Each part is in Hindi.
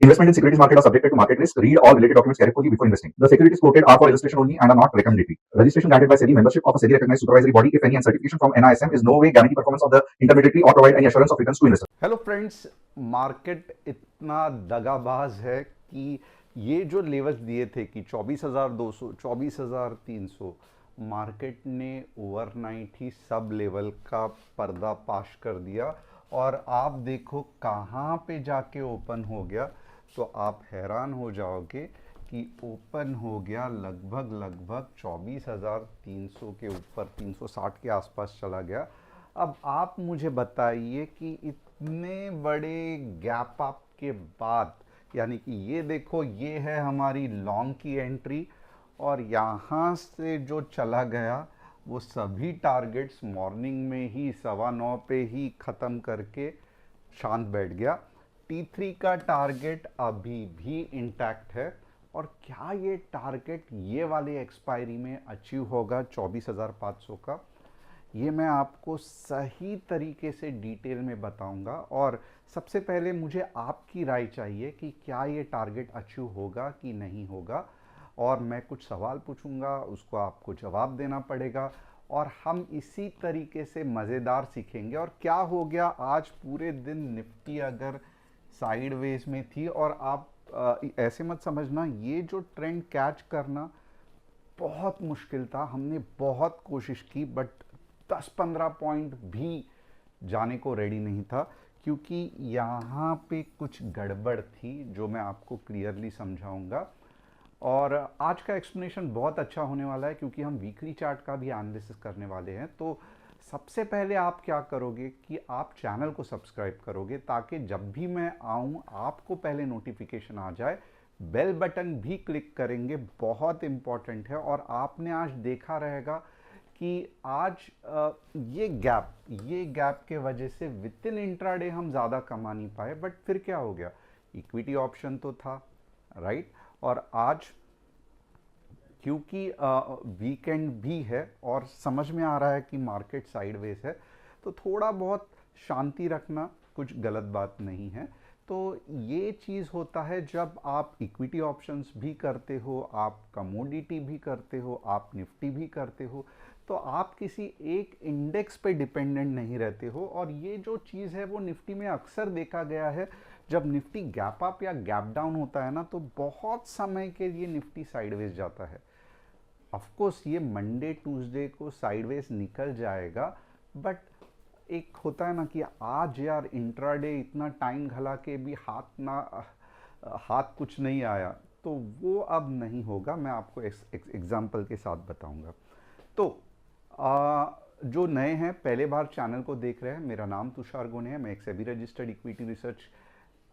Investment in securities market are subjected to market risk. Read all related documents carefully before investing. The securities quoted are for illustration only and are not recommendatory. Registration granted by SEBI. Membership of a SEBI recognized supervisory body, if any, and certification from NISM is no way guarantee performance of the intermediary or provide any assurance of returns to investors. Hello friends, market इतना दगाबाज है कि ये जो लेवल्स दिए थे कि 24,200 24,300, मार्केट ने ओवरनाइट ही सब लेवल का पर्दाफाश कर दिया और आप देखो कहाँ पे जाके ओपन हो गया। तो आप हैरान हो जाओगे कि ओपन हो गया लगभग 24,300 के ऊपर, 360 के आसपास चला गया। अब आप मुझे बताइए कि इतने बड़े गैप अप के बाद, यानी कि ये देखो, ये है हमारी लॉन्ग की एंट्री और यहाँ से जो चला गया वो सभी टारगेट्स मॉर्निंग में ही 9:15 पे ही ख़त्म करके शांत बैठ गया। T3 का टारगेट अभी भी इंटैक्ट है और क्या ये टारगेट ये वाले एक्सपायरी में अचीव होगा 24,500 का, ये मैं आपको सही तरीके से डिटेल में बताऊंगा। और सबसे पहले मुझे आपकी राय चाहिए कि क्या ये टारगेट अचीव होगा कि नहीं होगा, और मैं कुछ सवाल पूछूंगा, उसको आपको जवाब देना पड़ेगा और हम इसी तरीके से मज़ेदार सीखेंगे। और क्या हो गया, आज पूरे दिन निफ्टी अगर साइडवेज में थी, और आप ऐसे मत समझना ये जो ट्रेंड कैच करना बहुत मुश्किल था, हमने बहुत कोशिश की, बट 10-15 पॉइंट भी जाने को रेडी नहीं था, क्योंकि यहाँ पे कुछ गड़बड़ थी जो मैं आपको क्लियरली समझाऊंगा। और आज का एक्सप्लेनेशन बहुत अच्छा होने वाला है क्योंकि हम वीकली चार्ट का भी एनालिसिस करने वाले हैं। तो सबसे पहले आप क्या करोगे कि आप चैनल को सब्सक्राइब करोगे ताकि जब भी मैं आऊँ आपको पहले नोटिफिकेशन आ जाए। बेल बटन भी क्लिक करेंगे, बहुत इंपॉर्टेंट है। और आपने आज देखा रहेगा कि आज ये गैप के वजह से विद इन इंट्राडे हम ज़्यादा कमा नहीं पाए, बट फिर क्या हो गया, इक्विटी ऑप्शन तो था, राइट। और आज क्योंकि वीकेंड भी है और समझ में आ रहा है कि मार्केट साइडवेज है, तो थोड़ा बहुत शांति रखना कुछ गलत बात नहीं है। तो ये चीज़ होता है जब आप इक्विटी ऑप्शंस भी करते हो, आप कमोडिटी भी करते हो, आप निफ्टी भी करते हो, तो आप किसी एक इंडेक्स पे डिपेंडेंट नहीं रहते हो। और ये जो चीज़ है वो निफ्टी में अक्सर देखा गया है, जब निफ्टी गैप अप या गैप डाउन होता है ना, तो बहुत समय के लिए निफ्टी साइडवेज जाता है। ऑफ कोर्स ये मंडे ट्यूसडे को साइडवेज निकल जाएगा, बट एक होता है ना कि आज यार इंट्राडे इतना टाइम घला के भी हाथ कुछ नहीं आया, तो वो अब नहीं होगा। मैं आपको एग्जाम्पल के साथ बताऊंगा। तो जो नए हैं, पहले बार चैनल को देख रहे हैं, मेरा नाम तुषार गोने है, मैं एक SEBI registered equity research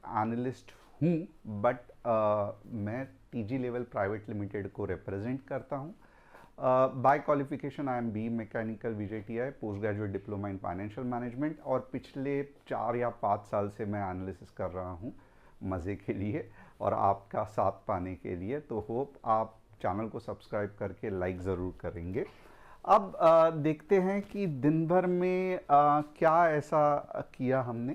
analyst हूँ, बट मैं टीजी लेवल प्राइवेट लिमिटेड को रिप्रेजेंट करता हूँ। By qualification I am B mechanical VJTI, post graduate diploma in financial management, और पिछले 4 या 5 साल से मैं एनालिसिस कर रहा हूँ मज़े के लिए और आपका साथ पाने के लिए। तो होप आप चैनल को सब्सक्राइब करके लाइक ज़रूर करेंगे। अब देखते हैं कि दिन भर में क्या ऐसा किया हमने।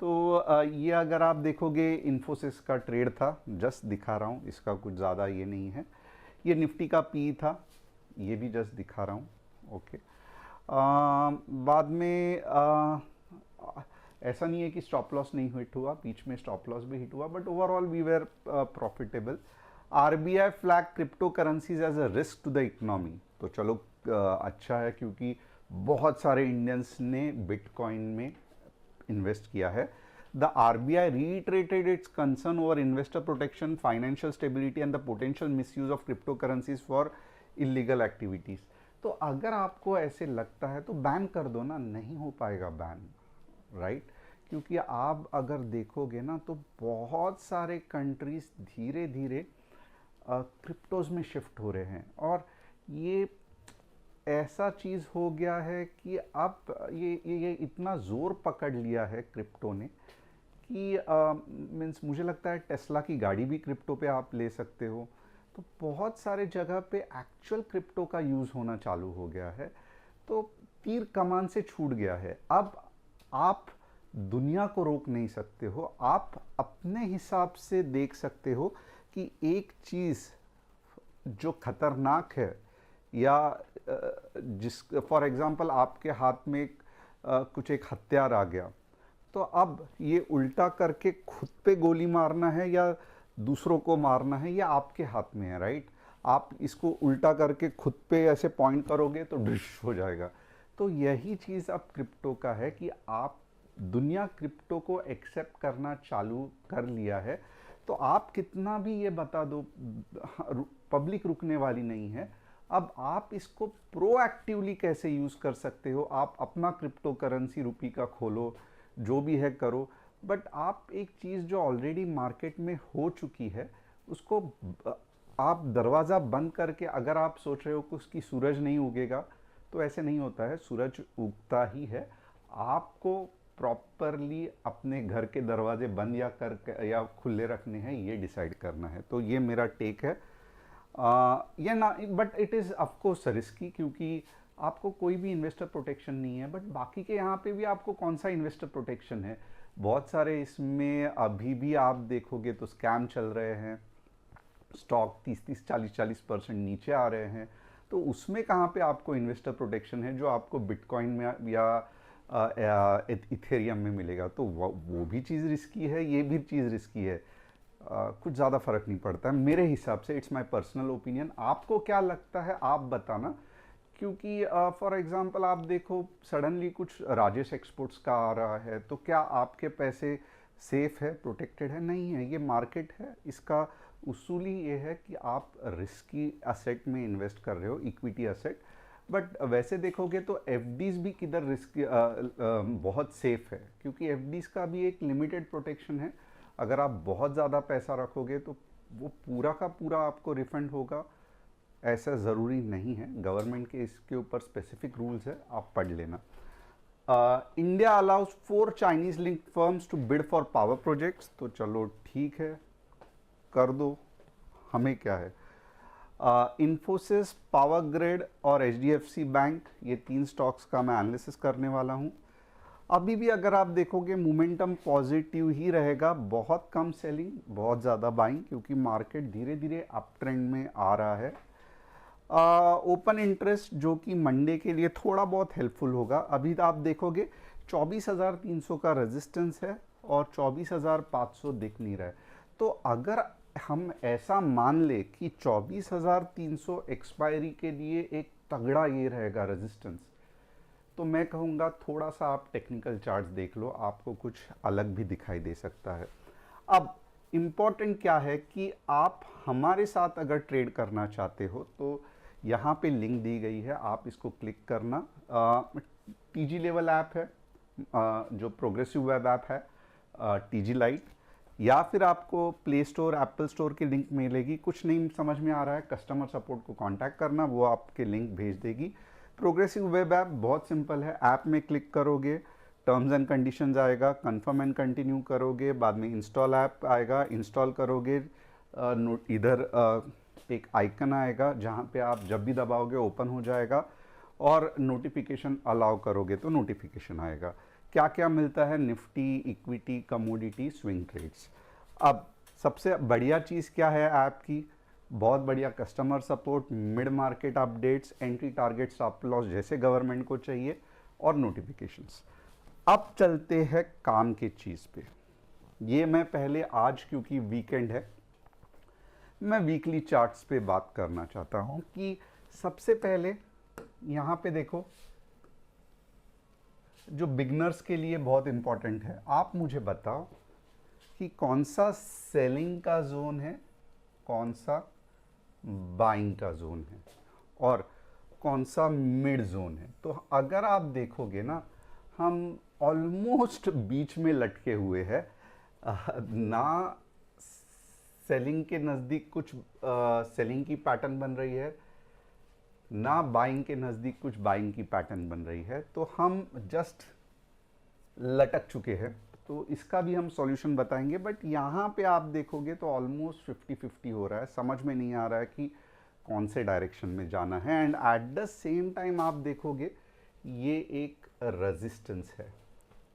तो ये अगर आप देखोगे, इन्फोसिस का ट्रेड था, जस्ट दिखा रहा हूँ, इसका कुछ ज़्यादा ये नहीं है। ये निफ्टी का पी था, ये भी जस्ट दिखा रहा हूँ, ओके। बाद में ऐसा नहीं है कि स्टॉप लॉस नहीं हिट हुआ, बीच में स्टॉप लॉस भी हिट हुआ, but overall we were profitable. RBI flag crypto currencies as a risk to the economy, तो चलो अच्छा है, क्योंकि बहुत सारे इंडियंस ने बिटकॉइन में इन्वेस्ट किया है। The RBI reiterated its concern over investor protection, financial stability and the potential misuse of cryptocurrencies for illegal activities. तो अगर आपको ऐसे लगता है तो बैन कर दो ना, नहीं हो पाएगा बैन, राइट। क्योंकि आप अगर देखोगे ना तो बहुत सारे कंट्रीज धीरे धीरे क्रिप्टोज में शिफ्ट हो रहे हैं, और ये ऐसा चीज़ हो गया है कि अब ये इतना ज़ोर पकड़ लिया है क्रिप्टो ने कि मीन्स मुझे लगता है टेस्ला की गाड़ी भी क्रिप्टो पे आप ले सकते हो। तो बहुत सारे जगह पे एक्चुअल क्रिप्टो का यूज़ होना चालू हो गया है, तो तीर कमान से छूट गया है। अब आप दुनिया को रोक नहीं सकते हो, आप अपने हिसाब से देख सकते हो कि एक चीज़ जो खतरनाक है या जिस फॉर एग्जांपल आपके हाथ में कुछ एक हथियार आ गया, तो अब ये उल्टा करके खुद पे गोली मारना है या दूसरों को मारना है, ये आपके हाथ में है, राइट। आप इसको उल्टा करके खुद पे ऐसे पॉइंट करोगे तो डिश हो जाएगा। तो यही चीज़ अब क्रिप्टो का है कि आप दुनिया क्रिप्टो को एक्सेप्ट करना चालू कर लिया है, तो आप कितना भी ये बता दो, पब्लिक रुकने वाली नहीं है। अब आप इसको प्रोएक्टिवली कैसे यूज़ कर सकते हो, आप अपना क्रिप्टो करेंसी रुपी का खोलो, जो भी है करो, बट आप एक चीज़ जो ऑलरेडी मार्केट में हो चुकी है उसको आप दरवाज़ा बंद करके अगर आप सोच रहे हो कि उसकी सूरज नहीं उगेगा, तो ऐसे नहीं होता है, सूरज उगता ही है। आपको प्रॉपरली अपने घर के दरवाजे बंद या खुले रखने हैं, ये डिसाइड करना है। तो ये मेरा टेक है। या ना, but it is of course risky, क्योंकि आपको कोई भी इन्वेस्टर प्रोटेक्शन नहीं है। बट बाकी के यहाँ पे भी आपको कौन सा इन्वेस्टर प्रोटेक्शन है, बहुत सारे इसमें अभी भी आप देखोगे तो स्कैम चल रहे हैं, स्टॉक 30-30, 40-40% नीचे आ रहे हैं। तो उसमें कहाँ पे आपको इन्वेस्टर प्रोटेक्शन है जो आपको बिटकॉइन में या इथेरियम में मिलेगा। तो वो भी चीज़ रिस्की है, ये भी चीज़ रिस्की है। कुछ ज़्यादा फर्क नहीं पड़ता है मेरे हिसाब से। इट्स माय पर्सनल ओपिनियन, आपको क्या लगता है आप बताना। क्योंकि फॉर एग्जांपल आप देखो सडनली कुछ राजेश एक्सपोर्ट्स का आ रहा है, तो क्या आपके पैसे सेफ है, प्रोटेक्टेड है? नहीं है, ये मार्केट है। इसका उसूल ही ये है कि आप रिस्की एसेट में इन्वेस्ट कर रहे हो, इक्विटी एसेट। बट वैसे देखोगे तो एफडीज भी किधर रिस्की बहुत सेफ है, क्योंकि एफडीज का भी एक लिमिटेड प्रोटेक्शन है। अगर आप बहुत ज़्यादा पैसा रखोगे तो वो पूरा का पूरा आपको रिफंड होगा, ऐसा ज़रूरी नहीं है। गवर्नमेंट के इसके ऊपर स्पेसिफिक रूल्स है, आप पढ़ लेना। India allows 4 Chinese linked firms to bid for power projects. तो चलो ठीक है, कर दो, हमें क्या है। इन्फोसिस, पावर ग्रिड और एचडीएफसी बैंक, ये 3 स्टॉक्स का मैं एनालिसिस करने वाला हूँ। अभी भी अगर आप देखोगे मोमेंटम पॉजिटिव ही रहेगा, बहुत कम सेलिंग, बहुत ज़्यादा बाइंग, क्योंकि मार्केट धीरे धीरे अप ट्रेंड में आ रहा है। ओपन इंटरेस्ट जो कि मंडे के लिए थोड़ा बहुत हेल्पफुल होगा। अभी आप देखोगे 24,300 का रेजिस्टेंस है और 24,500 दिख नहीं रहा है। तो अगर हम ऐसा मान ले कि 24,300 एक्सपायरी के लिए एक तगड़ा ये रहेगा रेजिस्टेंस, तो मैं कहूँगा थोड़ा सा आप टेक्निकल चार्ट्स देख लो, आपको कुछ अलग भी दिखाई दे सकता है। अब इम्पॉर्टेंट क्या है कि आप हमारे साथ अगर ट्रेड करना चाहते हो तो यहाँ पे लिंक दी गई है, आप इसको क्लिक करना। टीजी लेवल ऐप है, जो प्रोग्रेसिव वेब ऐप है, टीजी लाइट, या फिर आपको प्ले स्टोर, एप्पल स्टोर की लिंक मिलेगी। कुछ नहीं समझ में आ रहा है, कस्टमर सपोर्ट को कांटेक्ट करना, वो आपके लिंक भेज देगी। प्रोग्रेसिव वेब ऐप बहुत सिंपल है, ऐप में क्लिक करोगे, टर्म्स एंड कंडीशंस आएगा, कंफर्म एंड कंटिन्यू करोगे, बाद में इंस्टॉल ऐप आएगा, इंस्टॉल करोगे, इधर एक आइकन आएगा जहाँ पे आप जब भी दबाओगे ओपन हो जाएगा, और नोटिफिकेशन अलाउ करोगे तो नोटिफिकेशन आएगा। क्या क्या मिलता है, Nifty, equity, commodity, swing trades. अब सबसे बढ़िया चीज़ क्या है ऐप की, बहुत बढ़िया customer support, mid market updates, entry target, stop loss जैसे गवर्नमेंट को चाहिए, और नोटिफिकेशंस। अब चलते हैं काम की चीज़ पे। ये मैं पहले आज, क्योंकि वीकेंड है, मैं वीकली चार्ट्स पे बात करना चाहता हूँ कि सबसे पहले यहाँ पे देखो, जो बिगनर्स के लिए बहुत इंपॉर्टेंट है, आप मुझे बताओ कि कौन सा सेलिंग का जोन है, कौन सा बाइंग का जोन है, और कौन सा मिड जोन है। तो अगर आप देखोगे ना, हम ऑलमोस्ट बीच में लटके हुए हैं, ना सेलिंग के नज़दीक कुछ सेलिंग की पैटर्न बन रही है, ना बाइंग के नज़दीक कुछ बाइंग की पैटर्न बन रही है, तो हम जस्ट लटक चुके हैं। तो इसका भी हम सॉल्यूशन बताएंगे। बट यहाँ पे आप देखोगे तो ऑलमोस्ट 50-50 हो रहा है, समझ में नहीं आ रहा है कि कौन से डायरेक्शन में जाना है। And at the same time आप देखोगे ये एक रेजिस्टेंस है,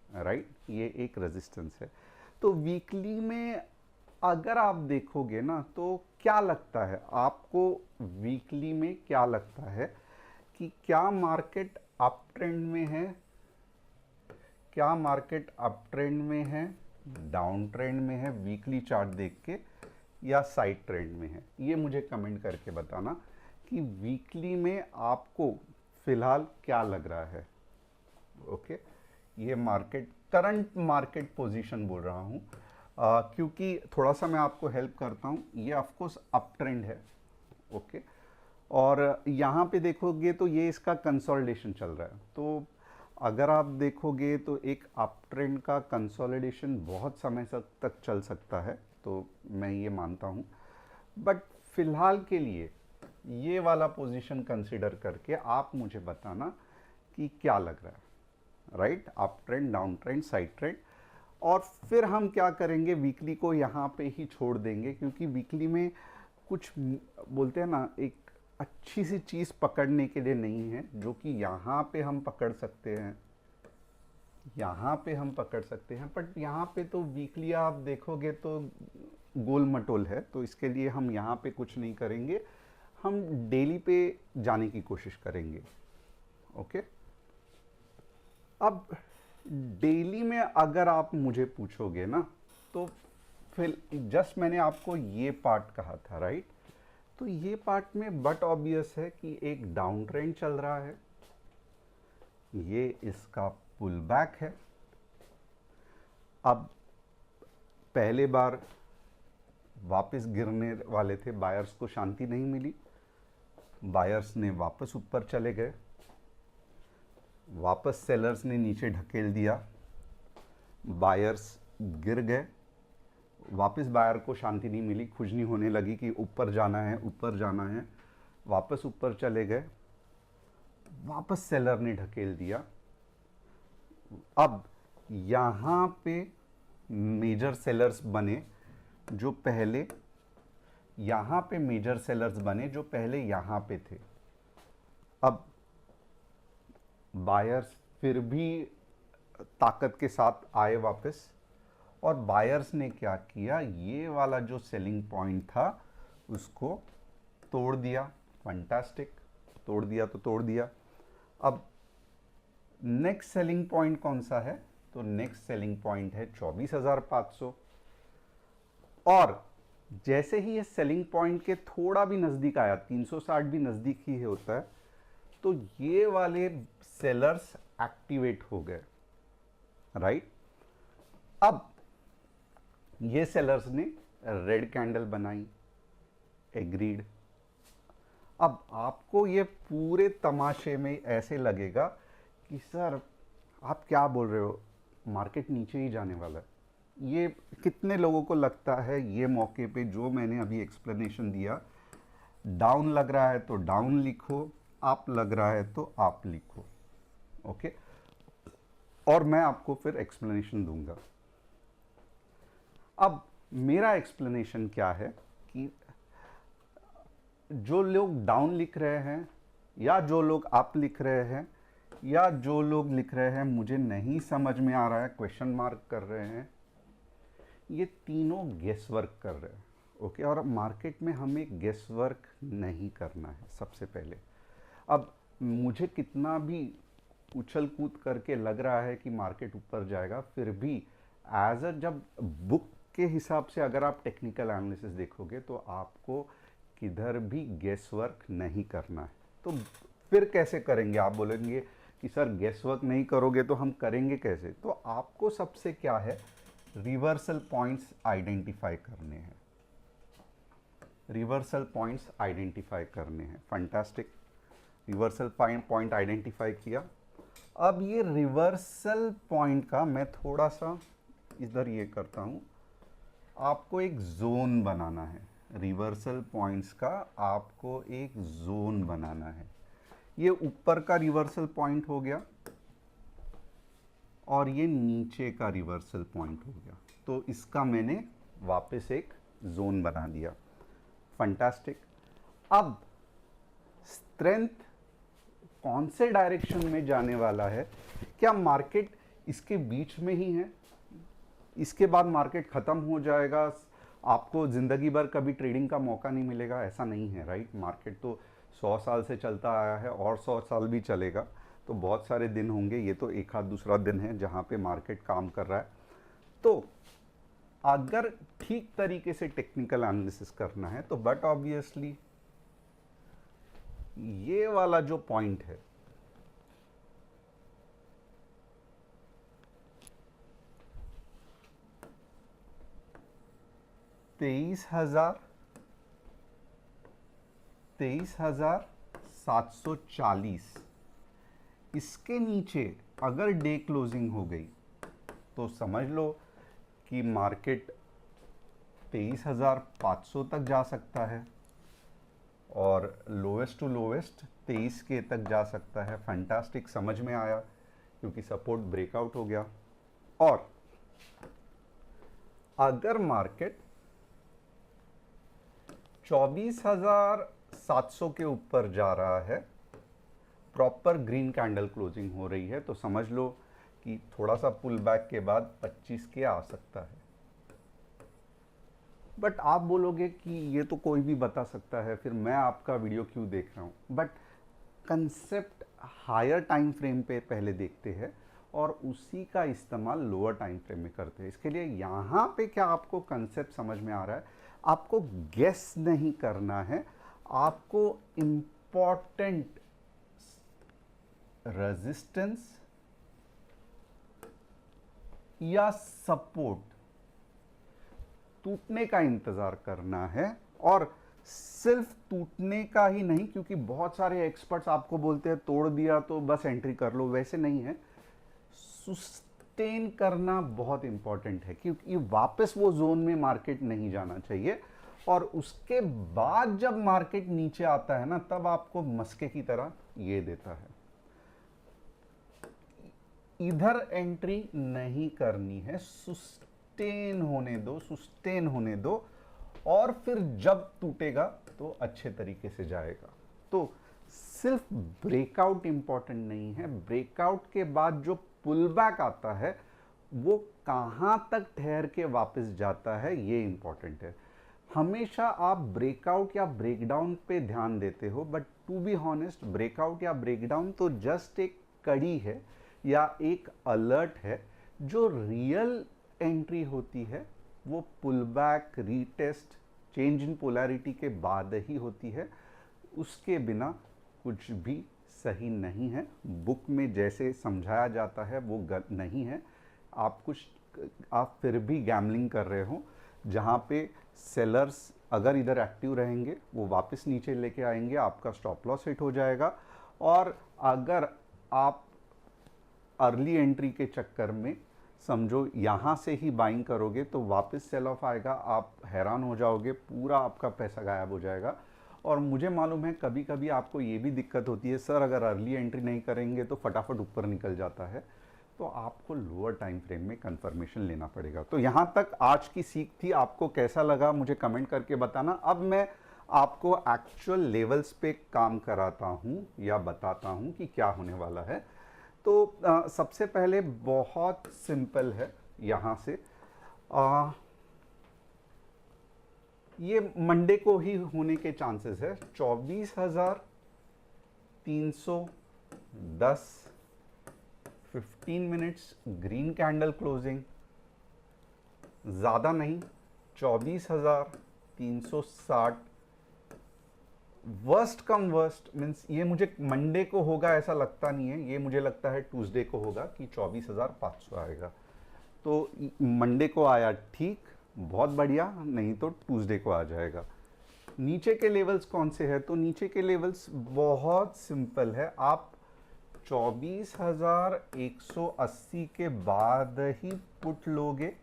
राइट, ये एक रेजिस्टेंस है। तो वीकली में अगर आप देखोगे ना तो क्या लगता है आपको, वीकली में क्या लगता है कि क्या मार्केट अप ट्रेंड में है, क्या मार्केट अप ट्रेंड में है, डाउन ट्रेंड में है वीकली चार्ट देख के, या साइड ट्रेंड में है? ये मुझे कमेंट करके बताना कि वीकली में आपको फिलहाल क्या लग रहा है। ओके, ये मार्केट करंट मार्केट पोजीशन बोल रहा हूँ, क्योंकि थोड़ा सा मैं आपको हेल्प करता हूँ। ये ऑफकोर्स अप ट्रेंड है, ओके, और यहाँ पे देखोगे तो ये इसका कंसोलिडेशन चल रहा है। तो अगर आप देखोगे तो एक अप ट्रेंड का कंसोलिडेशन बहुत समय तक चल सकता है, तो मैं ये मानता हूँ। बट फिलहाल के लिए ये वाला पोजीशन कंसिडर करके आप मुझे बताना कि क्या लग रहा है, right, up trend, down trend, side trend. और फिर हम क्या करेंगे, वीकली को यहाँ पे ही छोड़ देंगे, क्योंकि वीकली में कुछ बोलते हैं ना, एक अच्छी सी चीज़ पकड़ने के लिए नहीं है, जो कि यहाँ पे हम पकड़ सकते हैं, यहाँ पे हम पकड़ सकते हैं। बट यहाँ पे तो वीकली आप देखोगे तो गोल मटोल है, तो इसके लिए हम यहाँ पे कुछ नहीं करेंगे, हम डेली पे जाने की कोशिश करेंगे। ओके, अब डेली में अगर आप मुझे पूछोगे ना, तो फिर जस्ट मैंने आपको ये पार्ट कहा था, राइट, तो ये पार्ट में बट ऑब्वियस है कि एक डाउन ट्रेंड चल रहा है, ये इसका पुल बैक है। अब पहले बार वापस गिरने वाले थे, बायर्स को शांति नहीं मिली, बायर्स ने वापस ऊपर चले गए, वापस सेलर्स ने नीचे ढकेल दिया, बायर्स गिर गए, वापस बायर को शांति नहीं मिली, खुजनी होने लगी कि ऊपर जाना है, ऊपर जाना है, वापस ऊपर चले गए, वापस सेलर ने ढकेल दिया। अब यहाँ पे मेजर सेलर्स बने जो पहले, यहाँ पे मेजर सेलर्स बने जो पहले यहाँ पे थे। अब बायर्स फिर भी ताकत के साथ आए वापस, और बायर्स ने क्या किया, ये वाला जो सेलिंग पॉइंट था उसको तोड़ दिया। फंटास्टिक, तोड़ दिया तो तोड़ दिया। अब नेक्स्ट सेलिंग पॉइंट कौन सा है, तो नेक्स्ट सेलिंग पॉइंट है 24,500। और जैसे ही ये सेलिंग पॉइंट के थोड़ा भी नज़दीक आया, 360 भी नज़दीक ही होता है, तो ये वाले सेलर्स एक्टिवेट हो गए, राइट। अब ये सेलर्स ने रेड कैंडल बनाई, एग्रीड। अब आपको ये पूरे तमाशे में ऐसे लगेगा कि सर आप क्या बोल रहे हो, मार्केट नीचे ही जाने वाला है। ये कितने लोगों को लगता है ये मौके पे जो मैंने अभी एक्सप्लेनेशन दिया, डाउन लग रहा है तो डाउन लिखो, अप लग रहा है तो अप लिखो, ओके। और मैं आपको फिर एक्सप्लेनेशन दूंगा। अब मेरा एक्सप्लेनेशन क्या है कि जो लोग डाउन लिख रहे हैं, या जो लोग अप लिख रहे हैं, या जो लोग लिख रहे हैं मुझे नहीं समझ में आ रहा है, क्वेश्चन मार्क कर रहे हैं, ये तीनों गेस वर्क कर रहे हैं, ओके। और मार्केट में हमें गेस वर्क नहीं करना है सबसे पहले। अब मुझे कितना भी उछल कूद करके लग रहा है कि मार्केट ऊपर जाएगा, फिर भी एज अ जब बुक के हिसाब से अगर आप टेक्निकल एनालिसिस देखोगे तो आपको किधर भी गेस वर्क नहीं करना है। तो फिर कैसे करेंगे, आप बोलेंगे कि सर गेस वर्क नहीं करोगे तो हम करेंगे कैसे। तो आपको सबसे क्या है, रिवर्सल पॉइंट्स आइडेंटिफाई करने हैं, रिवर्सल पॉइंट्स आइडेंटिफाई करने हैं। फंटास्टिक, रिवर्सल पॉइंट आइडेंटिफाई किया। अब ये रिवर्सल पॉइंट का मैं थोड़ा सा इधर ये करता हूँ, आपको एक जोन बनाना है। रिवर्सल पॉइंट्स का आपको एक जोन बनाना है। ये ऊपर का रिवर्सल पॉइंट हो गया और ये नीचे का रिवर्सल पॉइंट हो गया, तो इसका मैंने वापस एक जोन बना दिया। फंटास्टिक। अब स्ट्रेंथ कौन से डायरेक्शन में जाने वाला है, क्या मार्केट इसके बीच में ही है। इसके बाद मार्केट ख़त्म हो जाएगा, आपको ज़िंदगी भर कभी ट्रेडिंग का मौका नहीं मिलेगा, ऐसा नहीं है, राइट। मार्केट तो 100 साल से चलता आया है और 100 साल भी चलेगा, तो बहुत सारे दिन होंगे, ये तो एक आध दूसरा दिन है जहाँ पे मार्केट काम कर रहा है। तो अगर ठीक तरीके से टेक्निकल एनालिसिस करना है तो बट ऑब्वियसली ये वाला जो पॉइंट है, तेईस हजार 740, इसके नीचे अगर डे क्लोजिंग हो गई तो समझ लो कि मार्केट 23,500 तक जा सकता है और लोएस्ट टू लोएस्ट 23 के तक जा सकता है। फैंटास्टिक, समझ में आया, क्योंकि सपोर्ट ब्रेकआउट हो गया। और अगर मार्केट 24,700 के ऊपर जा रहा है, प्रॉपर ग्रीन कैंडल क्लोजिंग हो रही है, तो समझ लो कि थोड़ा सा पुल बैक के बाद 25 के आ सकता है। बट आप बोलोगे कि ये तो कोई भी बता सकता है, फिर मैं आपका वीडियो क्यों देख रहा हूँ। But concept higher time frame पे पहले देखते हैं और उसी का इस्तेमाल लोअर टाइम फ्रेम में करते हैं। इसके लिए यहाँ पे क्या आपको कंसेप्ट समझ में आ रहा है, आपको गेस नहीं करना है, आपको इम्पॉर्टेंट रेजिस्टेंस या सपोर्ट टूटने का इंतजार करना है। और सिर्फ टूटने का ही नहीं, क्योंकि बहुत सारे एक्सपर्ट्स आपको बोलते हैं तोड़ दिया तो बस एंट्री कर लो, वैसे नहीं है। सस्टेन करना बहुत इंपॉर्टेंट है, क्योंकि वापस वो जोन में मार्केट नहीं जाना चाहिए। और उसके बाद जब मार्केट नीचे आता है ना, तब आपको मस्के की तरह ये देता है। इधर एंट्री नहीं करनी है, सुस्टेन होने दो और फिर जब टूटेगा तो अच्छे तरीके से जाएगा। तो सिर्फ ब्रेकआउट इंपॉर्टेंट नहीं है, ब्रेकआउट के बाद जो पुल बैक आता है वो कहां तक ठहर के वापस जाता है, ये इंपॉर्टेंट है। हमेशा आप ब्रेकआउट या ब्रेकडाउन पे ध्यान देते हो, but to be honest breakout या ब्रेकडाउन तो जस्ट एक कड़ी है या एक अलर्ट है। जो रियल एंट्री होती है वो pull back, retest, change in polarity के बाद ही होती है। उसके बिना कुछ भी सही नहीं है। बुक में जैसे समझाया जाता है वो नहीं है। आप फिर भी गैम्बलिंग कर रहे हो, जहाँ पे सेलर्स अगर इधर एक्टिव रहेंगे वो वापस नीचे लेके आएंगे, आपका स्टॉप लॉस हिट हो जाएगा। और अगर आप अर्ली एंट्री के चक्कर में समझो यहाँ से ही बाइंग करोगे तो वापस सेल ऑफ आएगा, आप हैरान हो जाओगे, पूरा आपका पैसा गायब हो जाएगा। और मुझे मालूम है कभी कभी आपको ये भी दिक्कत होती है, सर अगर अर्ली एंट्री नहीं करेंगे तो फटाफट ऊपर निकल जाता है, तो आपको लोअर टाइम फ्रेम में कंफर्मेशन लेना पड़ेगा। तो यहाँ तक आज की सीख थी। आपको कैसा लगा मुझे कमेंट करके बताना। अब मैं आपको एक्चुअल लेवल्स पे काम कराता हूँ या बताता हूँ कि क्या होने वाला है। तो सबसे पहले बहुत सिंपल है, यहाँ से ये मंडे को ही होने के चांसेस है। 24,310 15 मिनट्स ग्रीन कैंडल क्लोजिंग, ज़्यादा नहीं, 24,360। वर्स्ट कम वर्स्ट मीन्स ये मुझे मंडे को होगा ऐसा लगता नहीं है, ये मुझे लगता है ट्यूसडे को होगा कि 24,500 आएगा। तो मंडे को आया ठीक, बहुत बढ़िया, नहीं तो ट्यूसडे को आ जाएगा। नीचे के लेवल्स कौन से हैं? तो नीचे के लेवल्स बहुत सिंपल है। आप 24,180 के बाद ही पुट लोगे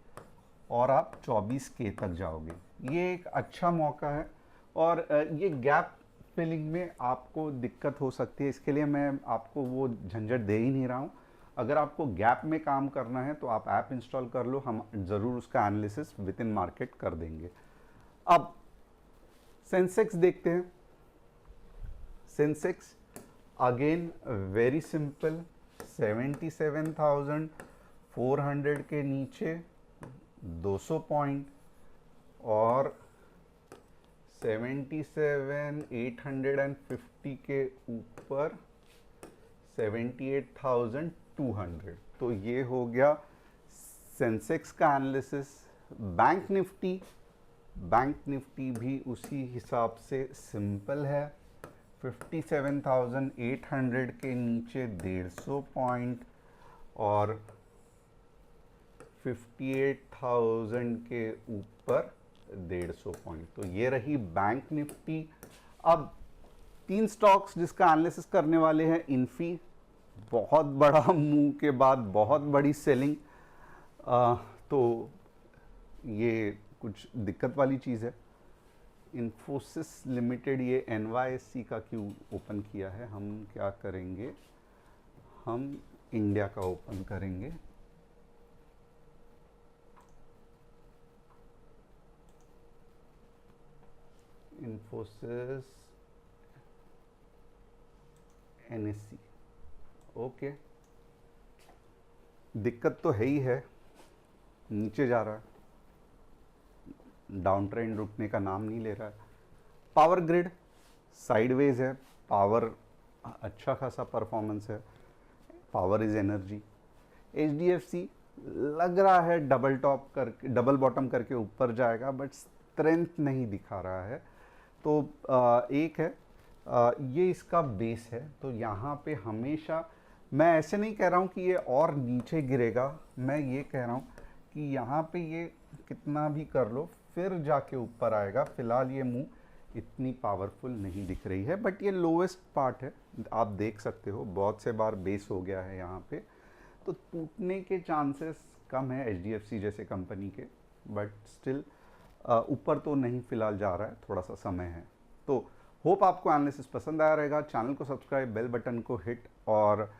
और आप 24 के तक जाओगे। ये एक अच्छा मौका है। और ये गैप फिलिंग में आपको दिक्कत हो सकती है, इसके लिए मैं आपको वो झंझट दे ही नहीं रहा हूँ। अगर आपको गैप में काम करना है तो आप ऐप इंस्टॉल कर लो, हम ज़रूर उसका एनालिसिस विद इन मार्केट कर देंगे। अब सेंसेक्स देखते हैं। सेंसेक्स अगेन वेरी सिंपल, 77,000 400 के नीचे 200 पॉइंट और 77,850 के ऊपर 78,200। तो ये हो गया सेंसेक्स का एनालिसिस। बैंक निफ्टी भी उसी हिसाब से सिंपल है। 57,800 के नीचे 150 पॉइंट और 58,000 के ऊपर 150 पॉइंट। तो ये रही बैंक निफ्टी। अब 3 स्टॉक्स जिसका एनालिसिस करने वाले हैं। इन्फी, बहुत बड़ा मूव के बाद बहुत बड़ी सेलिंग, तो ये कुछ दिक्कत वाली चीज़ है। इन्फोसिस लिमिटेड, ये NYSE का क्यों ओपन किया है? हम क्या करेंगे, हम इंडिया का ओपन करेंगे। Infosys NSE, okay. दिक्कत तो है ही है, नीचे जा रहा है, डाउन ट्रेंड रुकने का नाम नहीं ले रहा है। पावर ग्रिड साइडवेज है, पावर अच्छा खासा परफॉर्मेंस है, पावर इज एनर्जी। HDFC लग रहा है डबल बॉटम करके ऊपर जाएगा, बट स्ट्रेंथ नहीं दिखा रहा है। तो एक है, ये इसका बेस है। तो यहाँ पे हमेशा, मैं ऐसे नहीं कह रहा हूँ कि ये और नीचे गिरेगा, मैं ये कह रहा हूँ कि यहाँ पे ये कितना भी कर लो फिर जाके ऊपर आएगा। फिलहाल ये मूव इतनी पावरफुल नहीं दिख रही है, बट ये लोवेस्ट पार्ट है, आप देख सकते हो बहुत से बार बेस हो गया है यहाँ पे, तो टूटने के चांसेस कम है HDFC जैसे कंपनी के। बट स्टिल ऊपर तो नहीं फिलहाल जा रहा है, थोड़ा सा समय है। तो होप आपको एनालिसिस पसंद आया रहेगा। चैनल को सब्सक्राइब, बेल बटन को हिट और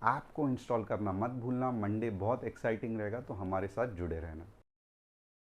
ऐप को इंस्टॉल करना मत भूलना। मंडे बहुत एक्साइटिंग रहेगा, तो हमारे साथ जुड़े रहना।